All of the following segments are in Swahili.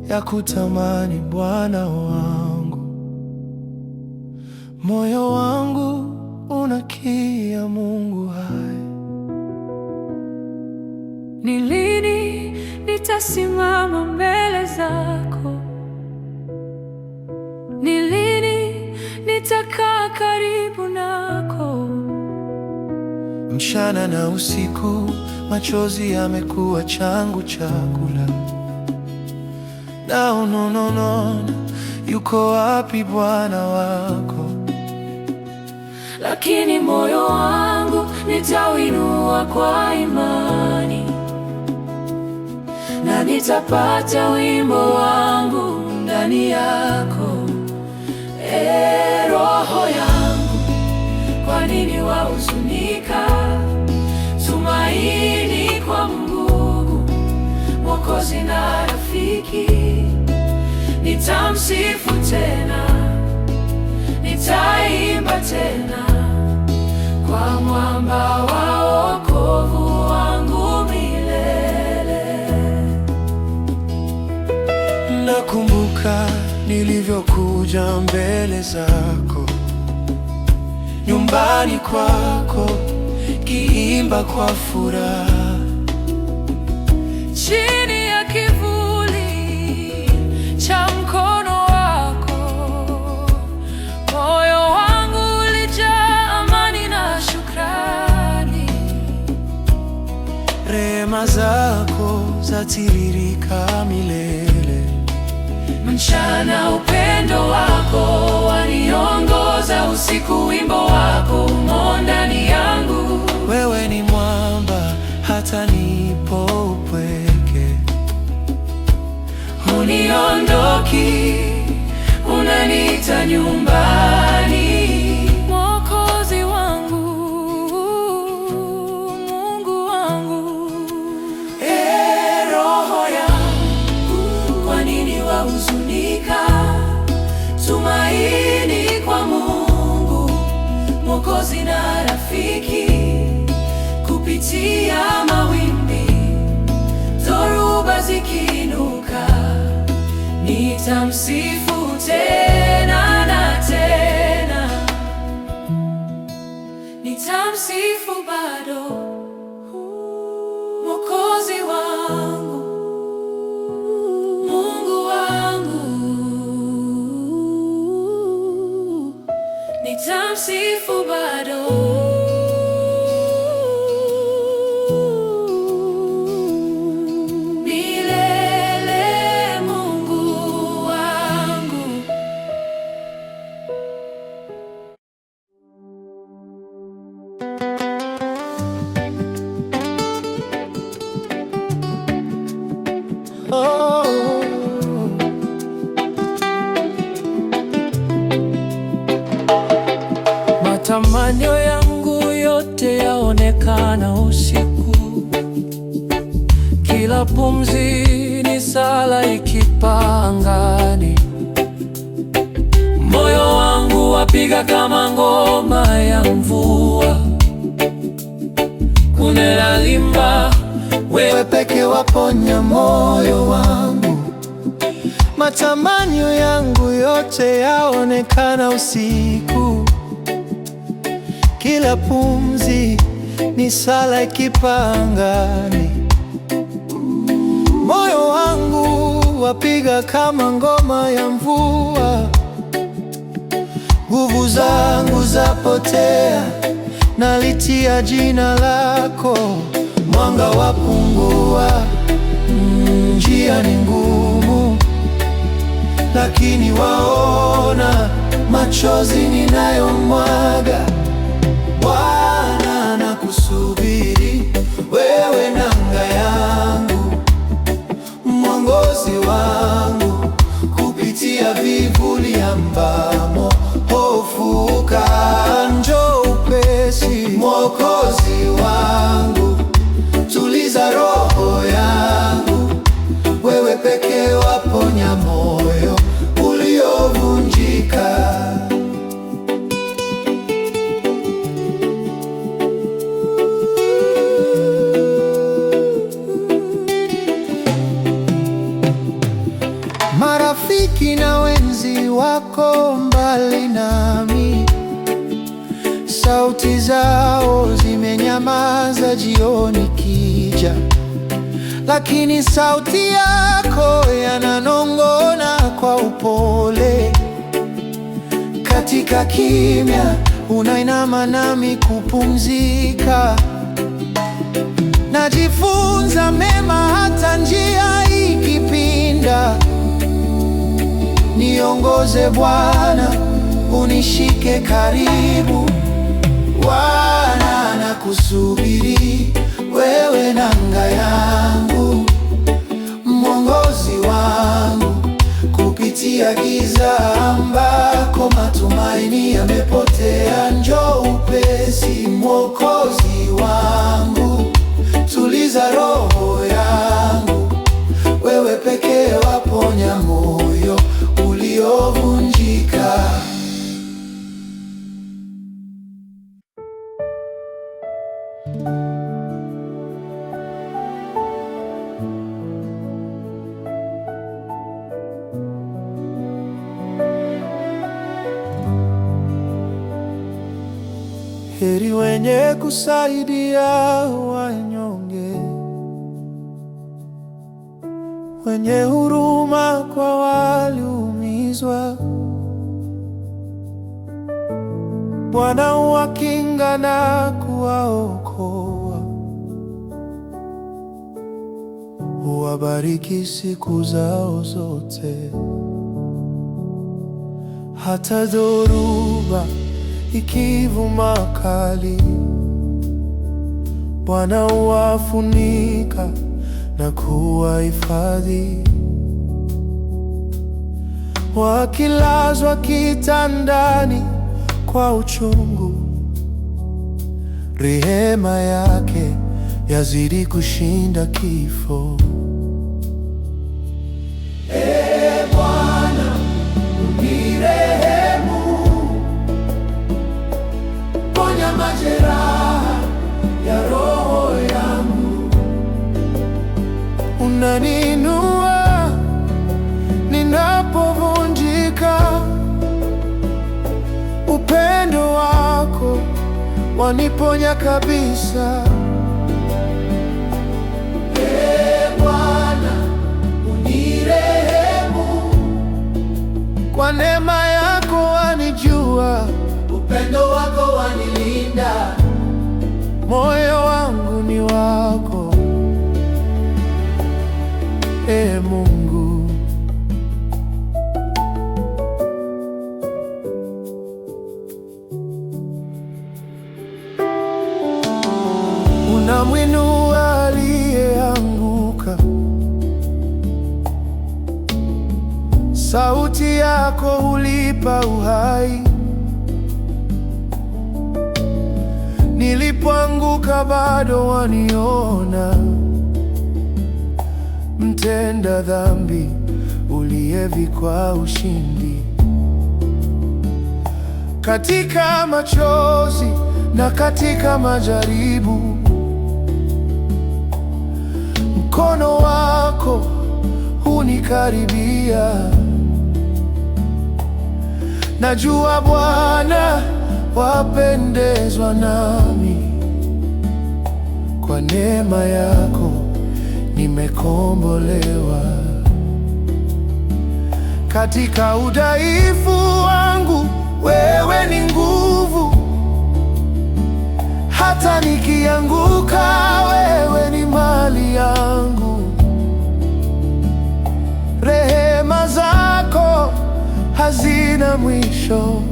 ya kutamani Bwana wangu. Moyo wangu unakia Mungu hai. Ni lini nitasimama mbele zako? Ni lini nitakaa karibu nako? Mchana na usiku machozi yamekuwa changu chakula. No, yuko wapi Bwana wako? Lakini moyo wangu nitauinua kwa imani, na nitapata wimbo wangu ndani yako. Roho yangu, kwa nini wahuzunika? Tumaini kwa Mungu Mwokozi na rafiki. Nitamsifu tena, nitaimba tena, kwa mwamba wa wokovu wangu milele. Nakumbuka nilivyokuja mbele zako, nyumbani kwako, kiimba kwa furaha, chini ya kivuli cha mkono wako. Moyo wangu ulijaa amani na shukrani. rehema zako zatiririka milele. Mchana upendo wako waniongoza, usiku wimbo wako umo ndani yangu. Wewe ni mwamba hata nipo upweke. Huniondoki, unaniita nyumbani. Mwokozi wangu, Mungu wangu. Roho yangu, kwa nini wahuzunika? Tumaini kwa Mungu Mwokozi na rafiki. Kupitia mawimbi, dhoruba zikiinuka, nitamsifu tena na tena. Nitamsifu bado, Mwokozi wangu, Mungu wangu. Nitamsifu bado. Matamanio yangu yote yaonekana usiku. Kila pumzi ni sala ikipaa angani. Moyo wangu wapiga kama ngoma ya mvua. Unelalimba, wewe peke waponya moyo wangu. Matamanio yangu yote yaonekana usiku. Kila pumzi ni sala ikipaa angani. Moyo wangu wapiga kama ngoma ya mvua. Nguvu zangu zapotea, nalitia jina lako. Mwanga wapungua, njia ni ngumu, lakini waona machozi ninayomwaga. Bwana nakusubiri, wewe nanga yangu, mwongozi wangu, kupitia vivuli ambamo hofu hukaa. Njoo upesi, Mwokozi wangu, tuliza roho yangu. Wewe pekee waponya moyo uliovunjika. marafiki na wenzi wako mbali nami. Sauti zao zimenyamaza jioni kija, lakini sauti yako yananong'ona kwa upole. Katika kimya unainama nami kupumzika. Najifunza mema hata njia ikipinda. Niongoze Bwana, unishike karibu. Bwana, nakusubiri, wewe nanga yangu, mwongozi wangu kupitia giza ambako matumaini yamepotea. Njoo upesi, Mwokozi wangu, tuliza roho yangu. Wewe pekee waponya moyo uliovunjika. Heri wenye kusaidia wanyonge, wenye huruma kwa walioumizwa. Bwana huwakinga na kuwaokoa, huwabariki siku zao zote. Hata dhoruba ikivuma kali, Bwana huwafunika na kuwahifadhi. Wakilazwa kitandani kwa uchungu, rehema yake yazidi kushinda kifo. Ee Bwana, unirehemu, ponya majeraha ya roho yangu. Unaniinua ninapovunjika, upendo wako waniponya kabisa. Ee Bwana, unirehemu, kwa neema yako wanijua, upendo wako wanilinda. Moyo wangu ni wako, Ee Mungu. Unamwinua aliyeanguka, sauti yako hulipa uhai. Nilipoanguka bado waniona, mtenda dhambi uliyevikwa ushindi. Katika machozi na katika majaribu, mkono wako hunikaribia. Najua Bwana wapendezwa nami, kwa neema yako nimekombolewa. Katika udhaifu wangu wewe ni nguvu, hata nikianguka wewe ni mali yangu. Rehema zako hazina mwisho,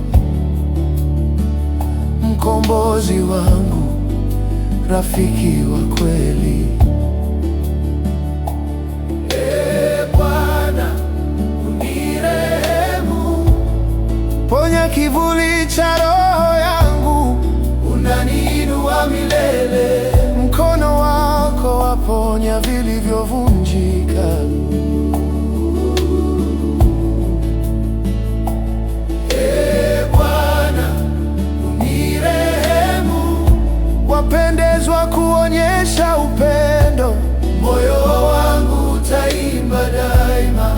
mkombozi wangu, rafiki wa kweli. Ee Bwana, unirehemu, ponya kivuli cha roho yangu. Unaniinua milele, mkono wako waponya vilivyovunjika. Wapendezwa kuonyesha upendo, moyo wangu utaimba daima.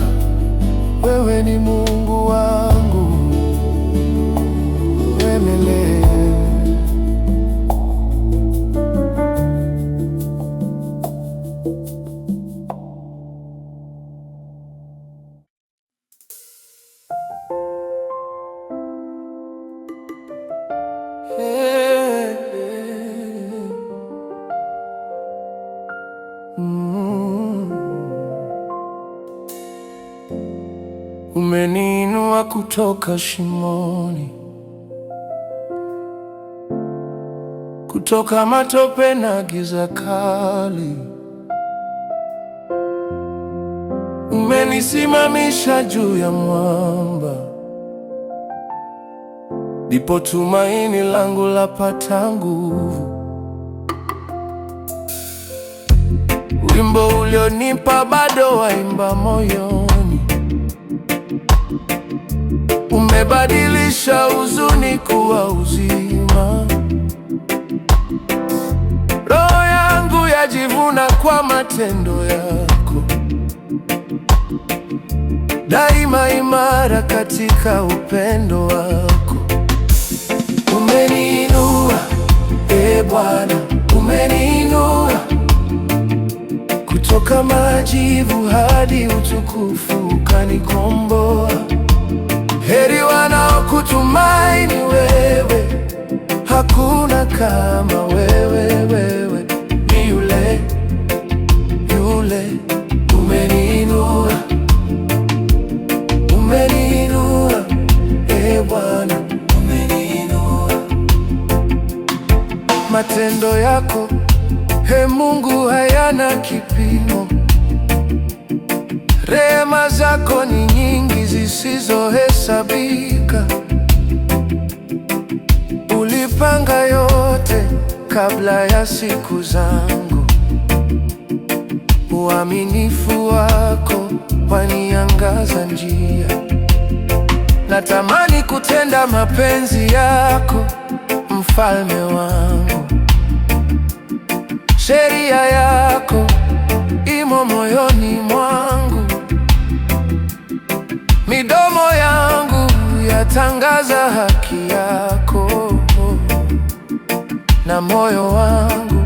Umeniinua kutoka shimoni, kutoka matope na giza kali. Umenisimamisha juu ya mwamba, ndipo tumaini langu lapata nguvu. Wimbo ulionipa bado waimba moyoni, umebadilisha huzuni kuwa uzima. Roho yangu yajivuna kwa matendo yako, daima imara katika upendo wako. Umeniinua, Bwana, umeniinua kutoka majivu hadi utukufu, ukanikomboa. Heri wanaokutumaini wewe, hakuna kama wewe. Wewe ni yule yule. Umeniinua, umeniinua, Bwana, umeniinua. Matendo yako, Mungu, hayana kipimo. Rehema zako ni nyingi zisizohesabika. Ulipanga yote kabla ya siku zangu. Uaminifu wako waniangaza njia. Natamani kutenda mapenzi yako, mfalme wangu. Sheria yako imo moyoni mwangu. Midomo yangu yatangaza haki yako, na moyo wangu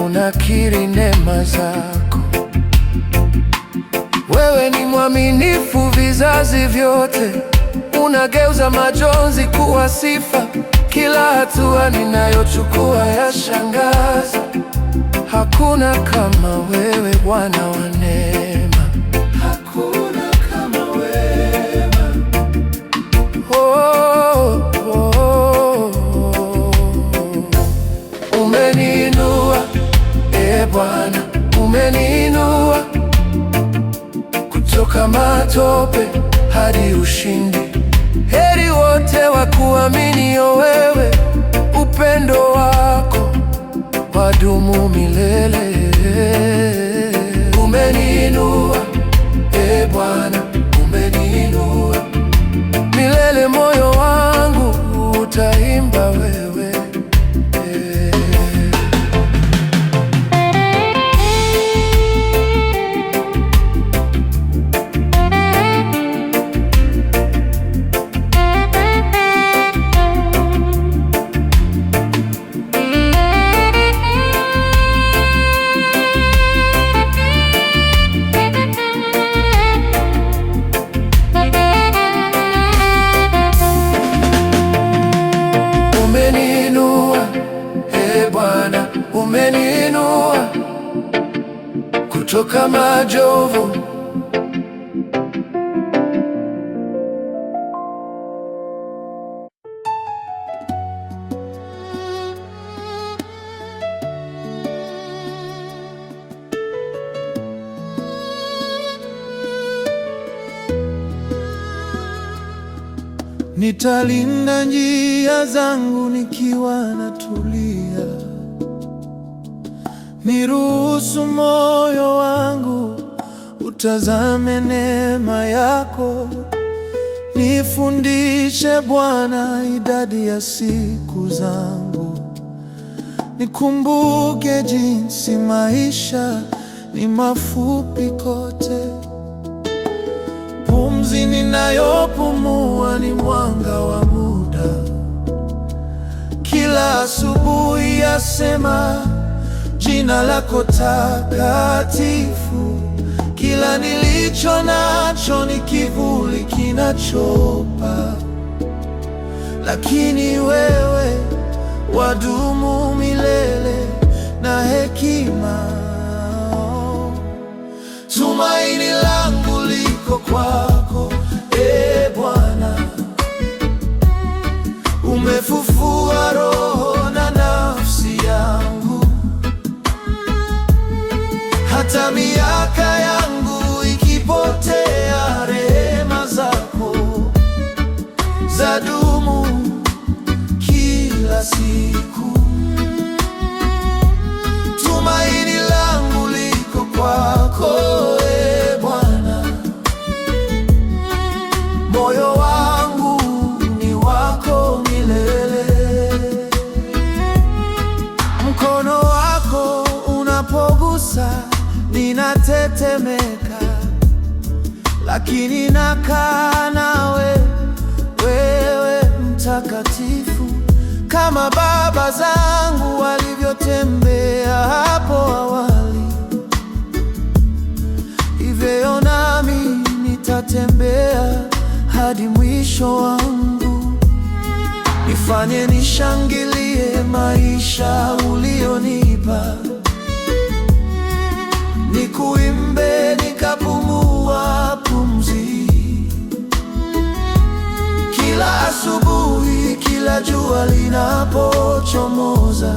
unakiri neema zako. Wewe ni mwaminifu vizazi vyote, unageuza majonzi kuwa sifa. Kila hatua ninayochukua yashangaza. Hakuna kama wewe, Bwana wa neema. Hakuna kama wewe. Oh, oh, oh. Umeniinua, Bwana, umeniinua kutoka matope hadi ushindi. Heri wote wakuaminio wewe, upendo wako wadumu milele. Umeniinua, Bwana, umeniinua milele. Moyo wangu utaimba wewe. Umeniinua, Bwana, umeniinua kutoka majovu. Nitalinda njia zangu nikiwa natulia. Niruhusu moyo wangu utazame neema yako. Nifundishe Bwana idadi ya siku zangu. Nikumbuke jinsi maisha ni mafupi kote. Pumzi ninayopumua ni mwanga wa muda. Kila asubuhi yasema jina lako takatifu. Kila nilicho nacho ni kivuli kinachopa, lakini wewe wadumu milele na hekima. Tumaini langu liko kwako, hata miaka yangu ikipotea, rehema zako zadumu kila siku. Tumaini langu liko kwako, e Bwana, moyo wangu ni wako milele. Mkono wako unapogusa ninatetemeka, lakini nakaa nawe, wewe mtakatifu. Kama baba zangu walivyotembea hapo awali, hivyo nami nitatembea hadi mwisho wangu. Nifanye nishangilie maisha ulionipa, nikuimbe nikapumua pumzi. Kila asubuhi, kila jua linapochomoza,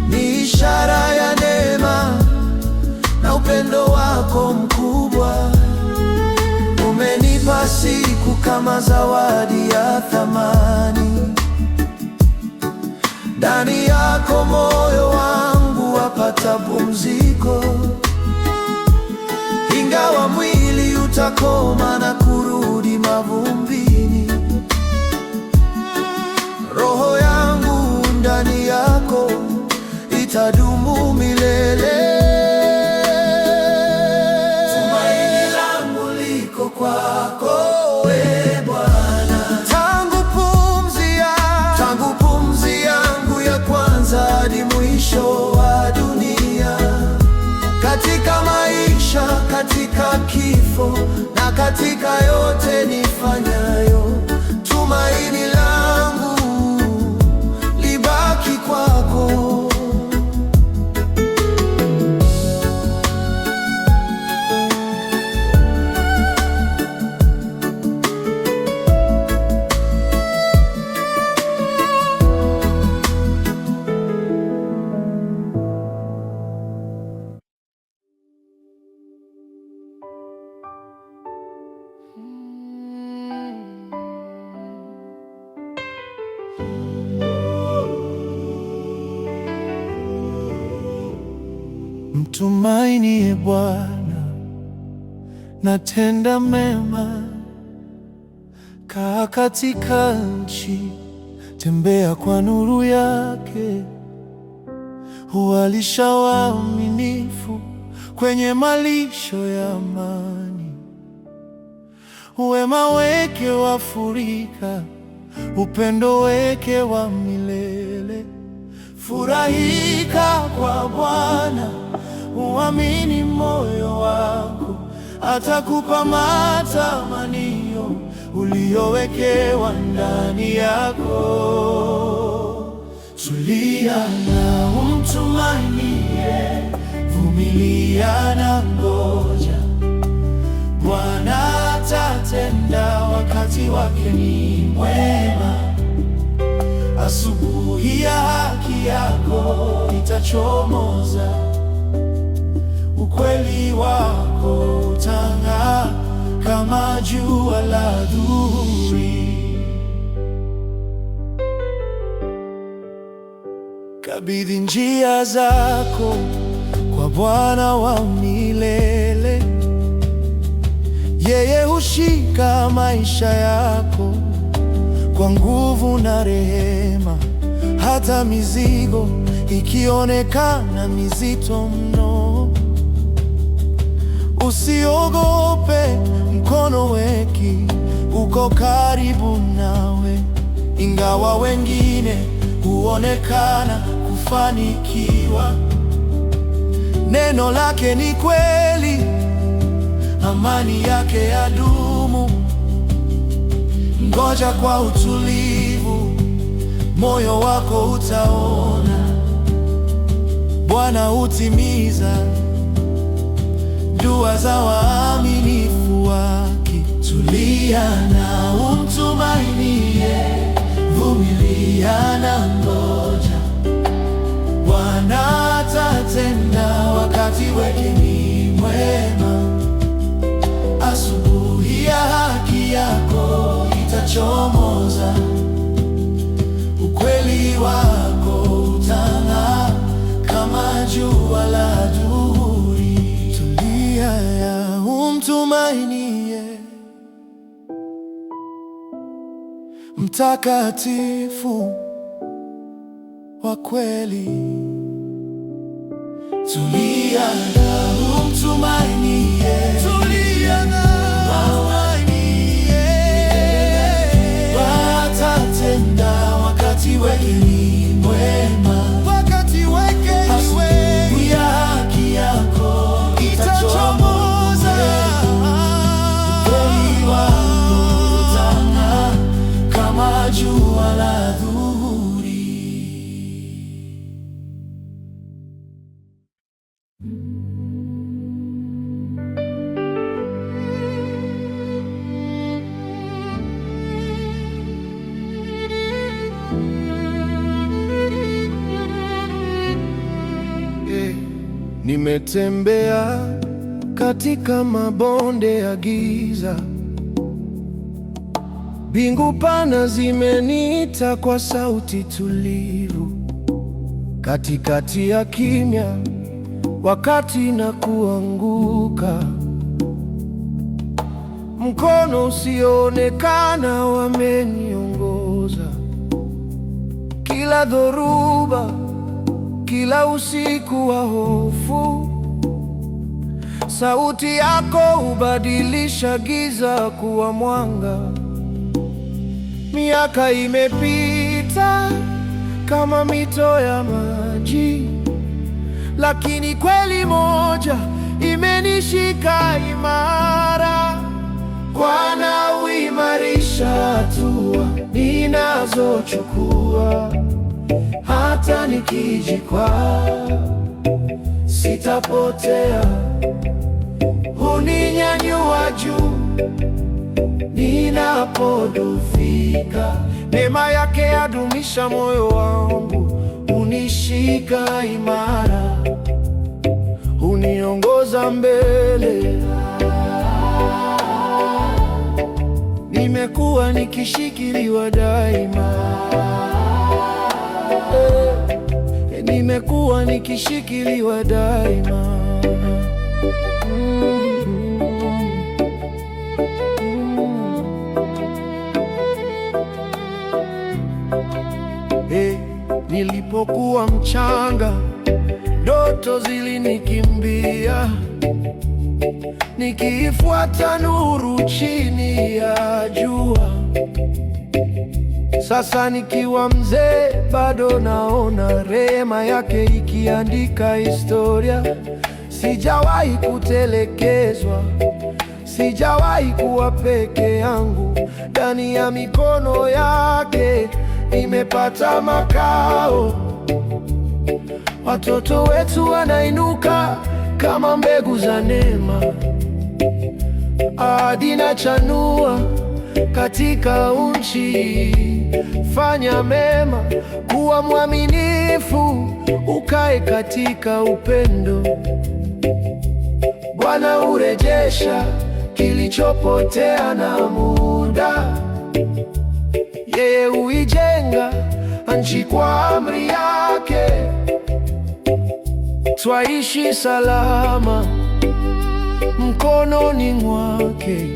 ni ishara ya neema na upendo wako mkubwa. Umenipa siku kama zawadi ya thamani, ndani yako moyo wangu wapata pumziko. Ingawa mwili utakoma na kurudi mavumbini, roho yangu ndani yako itadumu milele. Tumaini langu liko kwako, e Bwana, tangu pumzi yangu ya kwanza hadi mwisho wa dunia. Katika maisha, katika kifo na katika yote nifanyayo, tumaini langu libaki kwako. Mtumainie Bwana, natenda mema. Kaa katika nchi, tembea kwa nuru yake. Huwalisha waaminifu kwenye malisho ya amani. Wema wake wafurika, upendo wake wa milele. Furahika kwa Bwana, uamini moyo wako, atakupa matamanio uliyowekewa ndani yako. Tulia na umtumainie, vumilia na ngoja. Bwana atatenda, wakati wake ni mwema. Asubuhi ya haki yako itachomoza, ukweli wako utang'aa kama jua la adhuhuri. Kabidhi njia zako kwa Bwana wa milele. Yeye hushika maisha yako kwa nguvu na rehema. Hata mizigo ikionekana mizito mno, usiogope, mkono wake uko karibu nawe. Ingawa wengine huonekana kufanikiwa, neno lake ni kweli, amani yake yadumu. Ngoja kwa utulivu, moyo wako utaona. Bwana hutimiza dua za waaminifu wake. Tulia na umtumainie, vumilia na ngoja. Bwana atatenda, itachomoza, ukweli wako utang'aa kama jua la adhuhuri. Tulia, umtumainie Mtakatifu wa kweli. Tulia na umtumainie, tulia na umtumainie. Atatenda wakati wake ni mwema, wakati wake ni wema. Ya haki yako itachomoza, ukweli wako utang'aa kama jua la adhuhuri. Nimetembea katika mabonde ya giza, mbingu pana zimeniita kwa sauti tulivu. Katikati ya kimya, wakati na kuanguka, mkono usioonekana wameniongoza. Kila dhoruba, kila usiku wa hofu, sauti yako hubadilisha giza kuwa mwanga. Miaka imepita kama mito ya maji, lakini kweli moja imenishika imara. Bwana huimarisha hatua ninazochukua, hata nikijikwaa sitapotea. Huninyanyua juu ninapodhoofika, neema yake yadumisha moyo wangu. Hunishika imara, huniongoza mbele. Nimekuwa nikishikiliwa daima, nimekuwa nikishikiliwa daima. Nilipokuwa mchanga, ndoto zilinikimbia, nikiifuata nuru chini ya jua. Sasa nikiwa mzee, bado naona rehema yake ikiandika historia. Sijawahi kutelekezwa, sijawahi kuwa peke yangu. Ndani ya mikono yake nimepata makao. Watoto wetu wanainuka kama mbegu za neema. Ahadi inachanua katika nchi. Fanya mema, kuwa mwaminifu, ukae katika upendo. Bwana hurejesha kilichopotea na muda. Yeye huijenga nchi kwa amri yake. Twaishi salama mkononi mwake.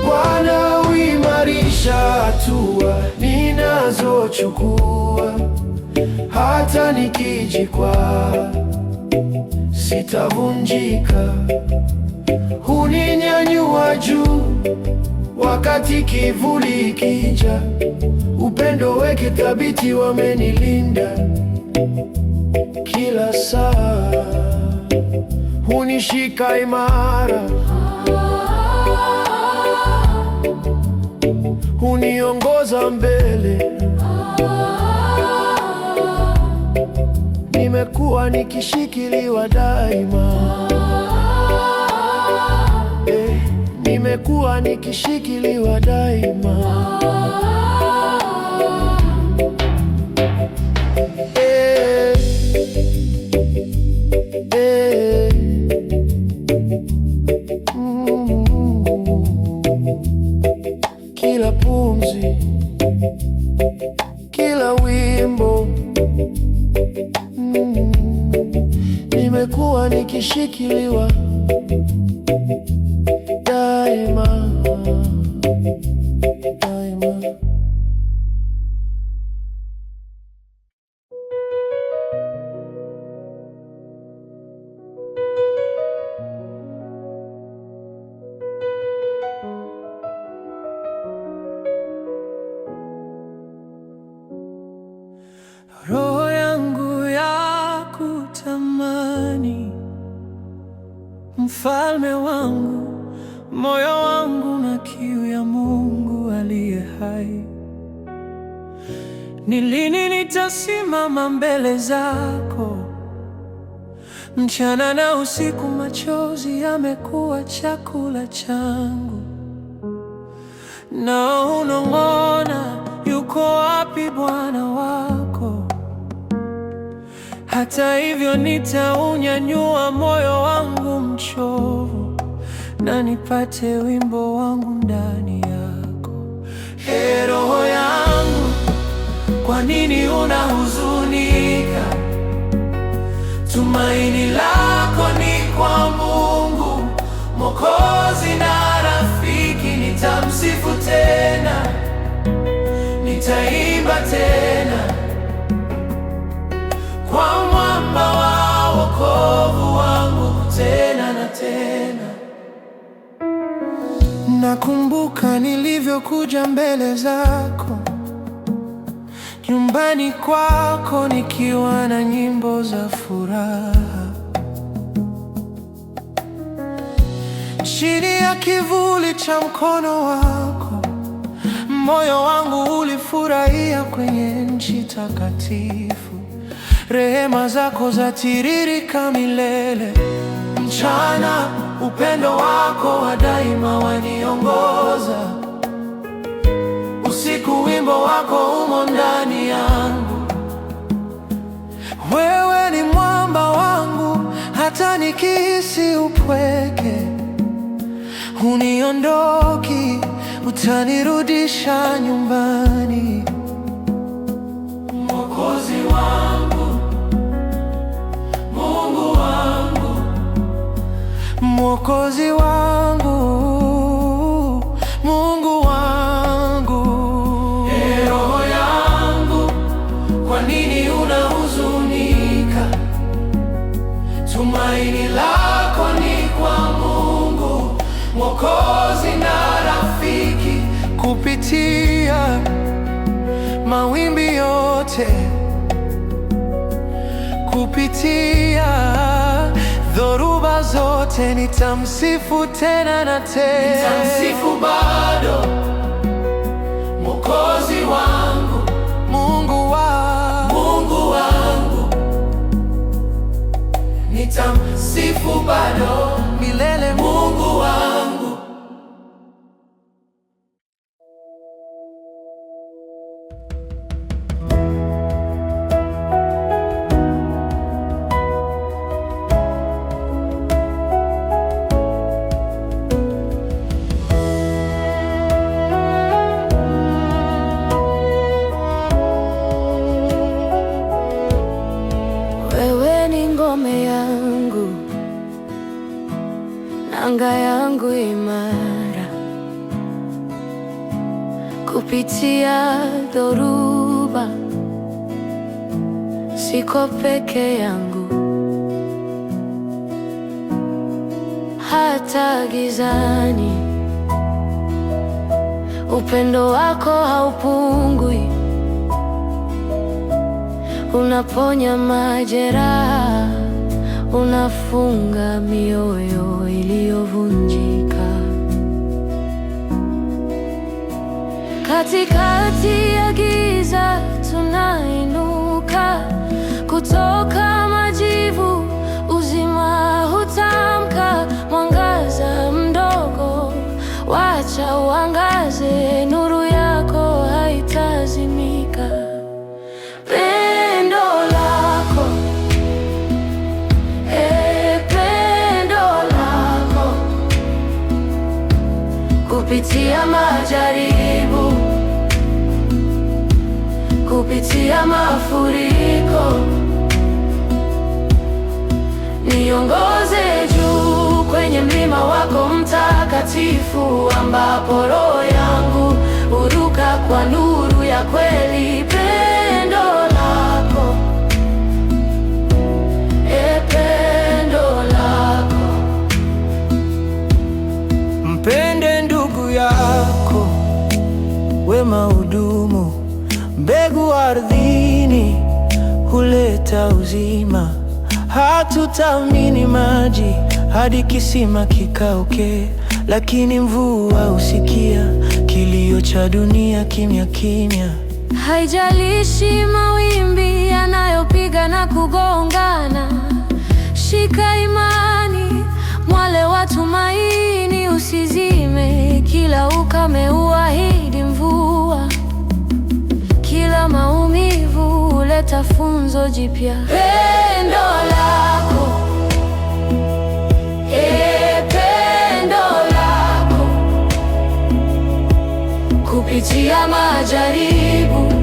Bwana huimarisha hatua ninazochukua, hata nikijikwaa sitavunjika. Huninyanyua juu wakati kivuli kija. Upendo wake thabiti wamenilinda kila saa. Hunishika imara, huniongoza mbele. Nimekuwa nikishikiliwa daima, nimekuwa nikishikiliwa daima. Nimekuwa nikishikiliwa daima, daima. Roho yangu ya kutamani, mfalme wangu, moyo wangu na kiu ya Mungu aliye hai. Ni lini nitasimama mbele zako? Mchana na usiku machozi yamekuwa chakula changu. Na unong'ona, yuko wapi Bwana wako? Hata hivyo nitaunyanyua moyo wangu mchovu, na nipate wimbo wangu ndani yako. Ee roho yangu, kwa nini unahuzunika? Tumaini lako ni kwa Mungu Mwokozi na rafiki. Nitamsifu tena, nitaimba tena kwa mwamba wa wokovu wangu, tena na tena. Nakumbuka nilivyokuja mbele zako, nyumbani kwako, nikiwa na nyimbo za furaha. Chini ya kivuli cha mkono wako, moyo wangu ulifurahia kwenye nchi takatifu. Rehema zako zatiririka milele. Mchana upendo wako wa daima waniongoza. Usiku wimbo wako umo ndani yangu. Wewe ni mwamba wangu, hata nikihisi upweke. Huniondoki, utanirudisha nyumbani. Mwokozi wangu, Mungu wangu, Mwokozi wangu, Mungu wangu. Ee roho yangu, kwa nini unahuzunika? Tumaini lako ni kwa Mungu Mwokozi na rafiki. Kupitia mawimbi yote, kupitia dhoruba zote, nitamsifu tena na tena. Nitamsifu bado, Mwokozi wangu, Mungu wangu, Mungu wangu. Nitamsifu bado milele, Mungu wangu. Wewe ni ngome yangu, nanga yangu imara. Kupitia dhoruba, siko peke yangu. Hata gizani, upendo wako haupungui. Unaponya majeraha, unafunga mioyo iliyovunjika. Katikati ya giza tunainuka, kutoka majivu uzima hutamka. Mwangaza mdogo, wacha uangaze, nuru yako haitazimika. Pendo lako, pendo lako, kupitia majaribu, kupitia mafuriko, patakatifu ambapo roho yangu huruka kwa nuru ya kweli. Pendo lako, pendo lako. Mpende ndugu yako, wema hudumu. Mbegu ardhini huleta uzima. Hatutaamini maji hadi kisima kikauke, lakini mvua husikia kilio cha dunia kimya kimya. Haijalishi mawimbi yanayopiga na kugongana, shika imani, mwale wa tumaini usizime. Kila ukame huahidi mvua, kila maumivu huleta funzo jipya. Pendo lako, pendo lako. Kupitia majaribu,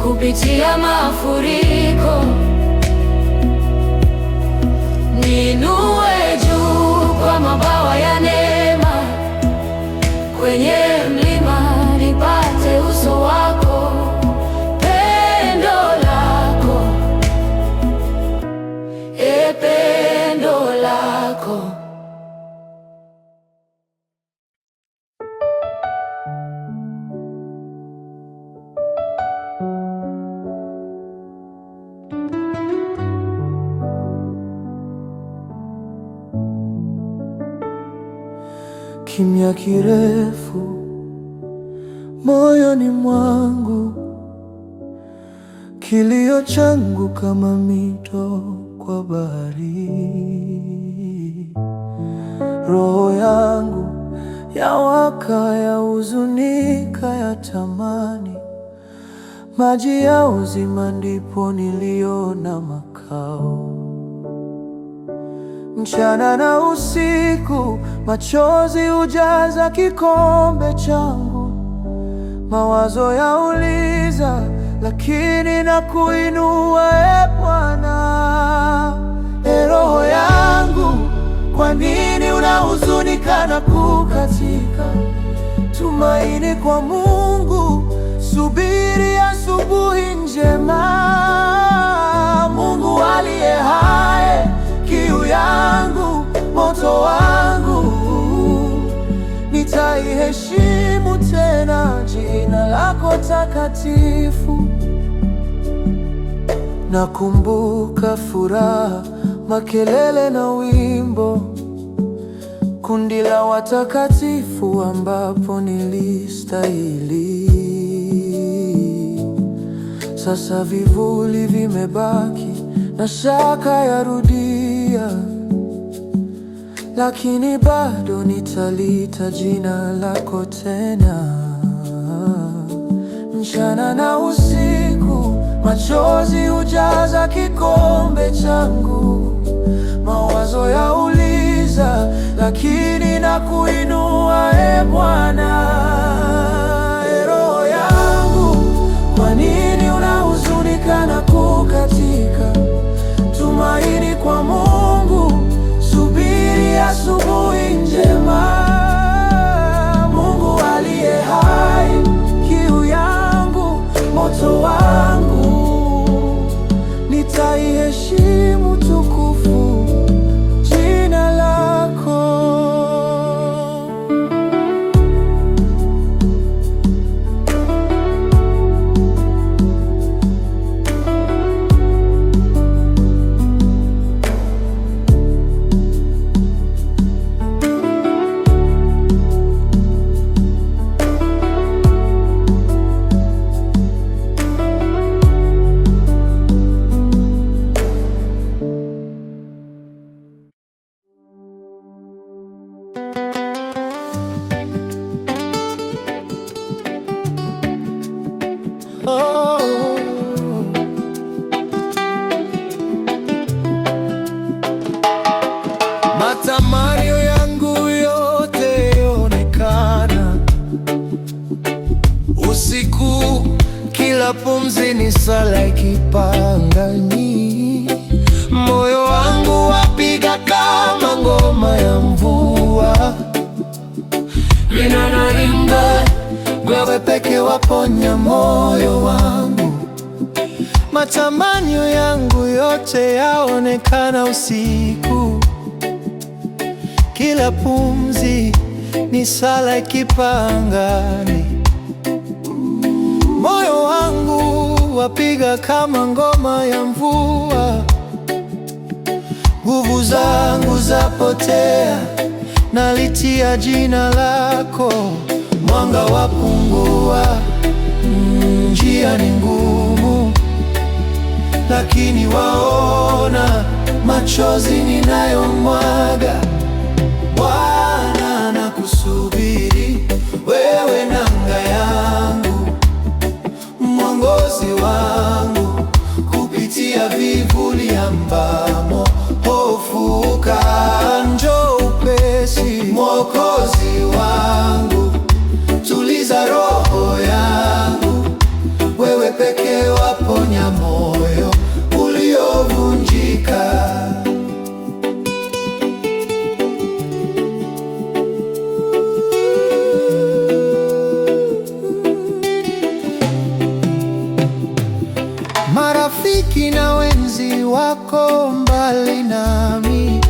kupitia mafuriko, niinue juu kwa mabawa ya neema. Kwenye mlima nipate uso wako. Pendo lako, pendo lako. Kimya kirefu moyoni mwangu, kilio changu kama mito kwa bahari. Roho yangu yawaka, yahuzunika, yatamani maji ya uzima, ndipo niliona makao. Mchana na usiku machozi hujaza kikombe changu. Mawazo yauliza, lakini nakuinua Bwana. Roho yangu, kwa nini unahuzunika na kukatika? Tumaini kwa Mungu, subiri asubuhi njema. Mungu aliye hai, kiu yangu, moto wangu, nitaiheshimu tena jina lako takatifu. Nakumbuka furaha, makelele na wimbo, kundi la watakatifu ambapo nilistahili. Sasa vivuli vimebaki na shaka yarudia, lakini bado nitalita jina lako tena. Mchana na usiku machozi hujaza kikombe changu. Mawazo yauliza, lakini nakuinua Bwana. Roho yangu, kwa nini unahuzunika na kukatika? Tumaini kwa Mungu, subiri asubuhi njema. Mungu aliye hai, kiu yangu, moto wangu, nitaiheshimu tukufu jina lako. Matamanio yangu yote yaonekana usiku, kila pumzi ni sala ikipangani. Moyo wangu wapiga kama ngoma ya mvua. unaponya moyo wangu. Matamanio yangu yote yaonekana usiku. Kila pumzi ni sala ikipaa angani. Moyo wangu wapiga kama ngoma ya mvua. Nguvu zangu zapotea, nalitia jina lako. Mwanga wapungua, njia ni ngumu, lakini waona machozi ninayomwaga. Bwana, nakusubiri, wewe nanga yangu, mwongozi wangu, kupitia vivuli ambamo hofu hukaa. Njoo upesi, Mwokozi wangu, tuliza roho yangu. Wewe pekee waponya moyo uliovunjika. Marafiki na wenzi wako mbali nami,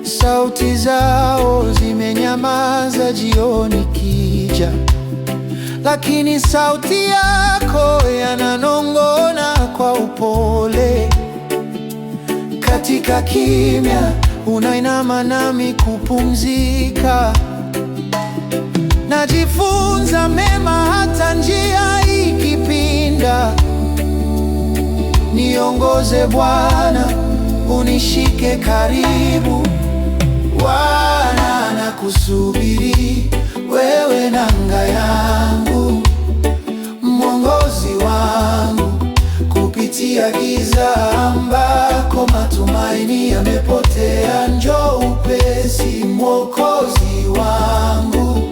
sauti zao zimenyamaza jioni kija, lakini sauti yako yananong'ona kwa upole. Katika kimya unainama nami kupumzika. Najifunza mema hata njia ikipinda. Niongoze Bwana, unishike karibu. Bwana, nakusubiri, wewe nanga yangu, mwongozi wangu, kupitia giza ambako matumaini yamepotea. Njoo upesi, Mwokozi wangu,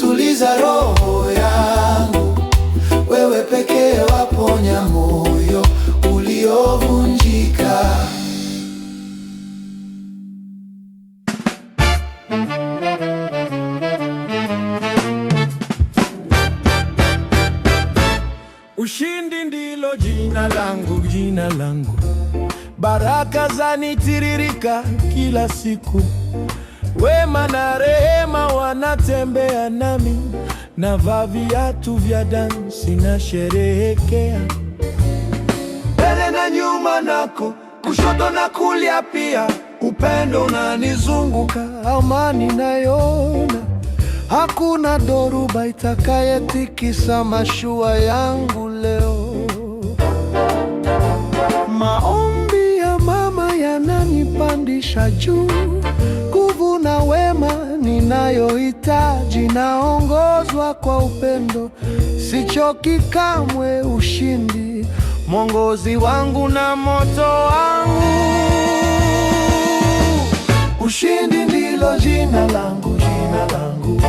tuliza roho yangu. Wewe pekee waponya moyo uliovunjika. Ushindi ndilo jina langu, jina langu. Baraka zanitiririka kila siku. Wema na rehema wanatembea nami. Navaa viatu vya dansi na sherehekea. Mbele na nyuma nako, kushoto na kulia pia. Upendo unanizunguka, amani nayona. Hakuna dhoruba itakayetikisa mashua yangu leo. Maombi ya mama yananipandisha juu. Nguvu na wema ninayohitaji, naongozwa kwa upendo, sichoki kamwe. Ushindi mwongozi wangu na moto wangu. Ushindi ndilo jina langu, jina langu.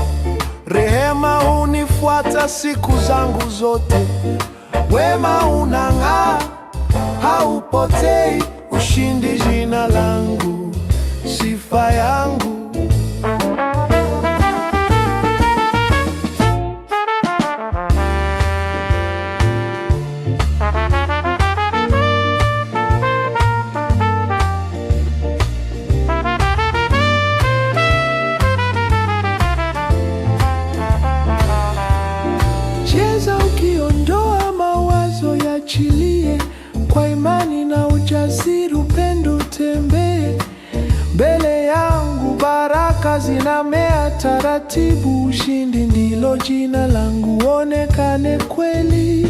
Rehema hunifuata siku zangu zote. Wema unang'aa, haupotei. Ushindi jina langu, sifa yangu. Cheza ukiondoa mawazo, yachilie kwa imani na ujasiri. Upendo utembee mbele yangu, baraka zinamea taratibu. Ushindi ndilo jina langu, onekane kweli.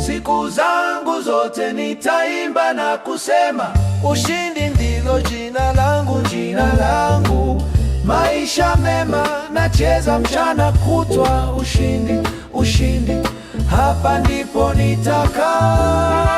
Siku zangu zote nitaimba na kusema, ushindi ndilo jina langu, jina langu. Maisha mema nacheza mchana kutwa. Ushindi, ushindi, hapa ndipo nitakaa.